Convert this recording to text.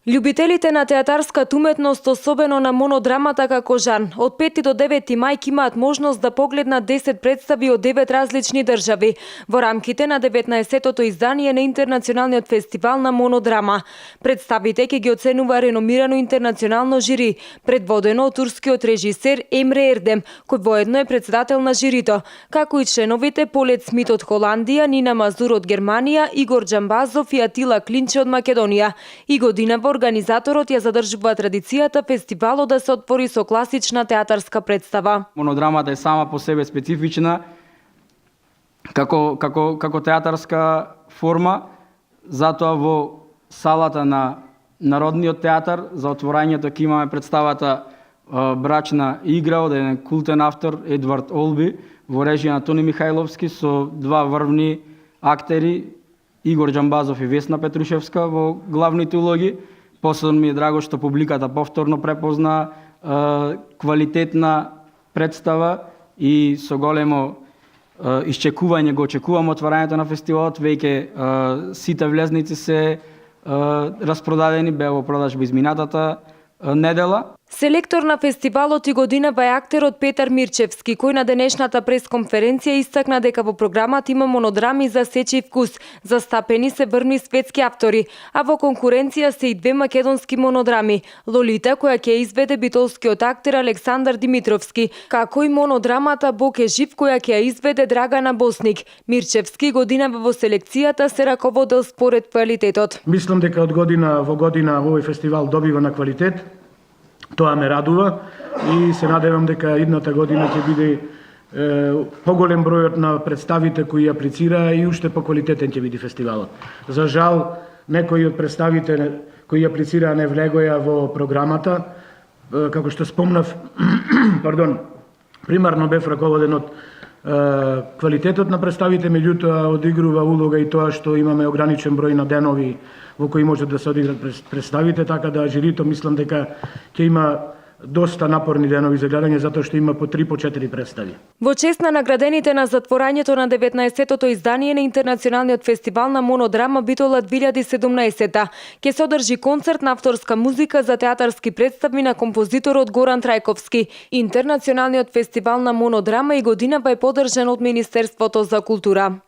Љубителите на театарската уметност, особено на монодрамата како жанр, од 5 до 9 мај имаат можност да погледнат 10 представи од 9 различни држави во рамките на 19-тото издание на Интернационалниот фестивал на монодрама. Представите ќе ги оценува реномирано интернационално жири, предводено од турскиот режисер Емре Ердем, кој воедно е председател на жирито, како и членовите Полет Смит од Холандија, Нина Мазур од Германија, Игор Џамбазов и Атила Клинче од Македонија. И годинава организаторот ја задржува традицијата фестивалот да се отвори со класична театарска представа. Монодрамата е сама по себе специфична како театарска форма, затоа во салата на Народниот театар за отворањето ќе имаме представата Брачна игра од еден култен автор Едвард Олби во режија на Тони Михајловски со два врвни актери Игор Џамбазов и Весна Петрушевска во главните улоги. Посебно ми е драго што публиката повторно препозна квалитетна представа и со големо исчекување го очекувам отварањето на фестивалот. Веќе сите влезници се распродадени, беа во продажба изминатата недела. Селектор на фестивалот и годинава е актерот Петар Мирчевски, кој на денешната пресконференција истакна дека во програмата има монодрами за сечи вкус, застапени се врвни светски автори, а во конкуренција се и две македонски монодрами: Лолита, која ќе изведе битолскиот актер Александар Димитровски, како и монодрамата Бог е жив, која ќе ја изведе Драгана Босник. Мирчевски годинава во селекцијата се раководел според квалитетот. Мислам дека од година во година овој фестивал добива на квалитет. Тоа ме радува и се надевам дека идната година ќе биде поголем бројот на представите кои аплицираа и уште поквалитетен ќе биде фестивалот. За жал, некои од представите кои аплицираа не влегоја во програмата, како што спомнав, примарно бев раководен од квалитетот на представите, меѓутоа одигрува улога и тоа што имаме ограничен број на денови во кои можат да се одиграт представите, така да жирито мислам дека ќе има доста напорни денови за гледање, затоа што има по 3 по 4 представи. Во чест на наградените на затворањето на 19-тото издание на Интернационалниот фестивал на монодрама Битола 2017 ќе се одржи концерт на авторска музика за театарски представи на композиторот Горан Трајковски. Интернационалниот фестивал на монодрама и годинава е поддржан од Министерството за култура.